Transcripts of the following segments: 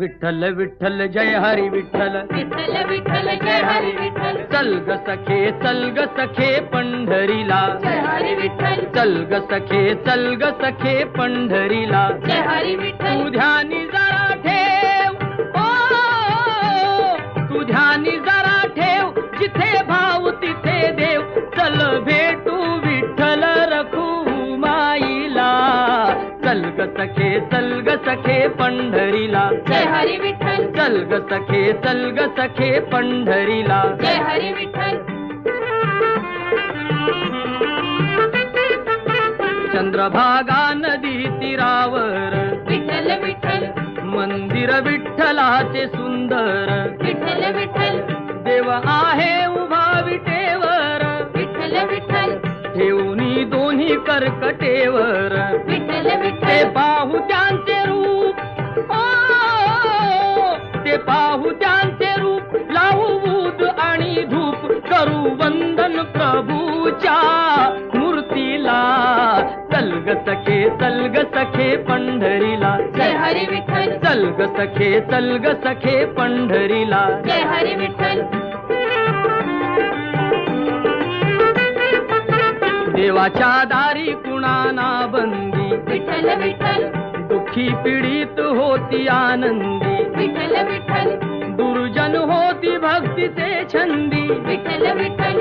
विठ्ठल विठ्ठल जय हरी विठ्ठल, विठ्ठल विठ्ठल जय हरी विठ्ठल, चल ग सखे पंढरीला, जय हरी विठ्ठल, चल ग सखे पंढरीला, जय हरी विठ्ठल, तू ध्यानी जरा ठेव, ओ तू ध्यानी जरा ठेव, जिथे भाव तिथे देव, चल भेटू विठ्ठल रखुमाईला, चल ग सखे पंढरीला, जय हरी विठ्ठल, चल ग सखे पंढरीला, जय हरी विठ्ठल, चंद्रभागा नदी तीरावर, विठ्ठल विठ्ठल, मंदिर विठ्ठलाचे सुंदर, विठ्ठल विठ्ठल, देव आहे उभा विटेवर, विठ्ठल विठ्ठल, ठेवणी दोन्ही कर्कटेवर, विठ्ठल ते विठ्ठल, पाहू त्यांचे रूप, ओ ते पाहू त्यांचे रूप, लावू बूद आणि धूप, करू वंदन प्रभूच्या मूर्तीला, चल ग सखे पंढरीला, जय हरी विठ्ठल, चल ग सखे पंढरीला, जय हरी विठ्ठल, देवाच्या दारी कुणाना बंदी, विठ्ठल विठ्ठल, दुःखी पीडित होती आनंदी, विठ्ठल विठ्ठल, दुर्जन होती भक्तीचे छंदी, विठ्ठल विठ्ठल,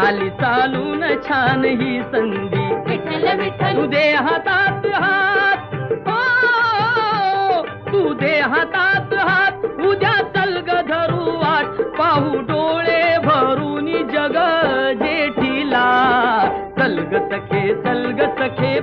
आली चालून छान ही संधी, विठ्ठल विठ्ठल, तू दे हातात हात, ओ तू दे हातात हात, उद्या चल ग धरू वाट, पाहू डोळे भरून जग जेठीला, चल ग सखे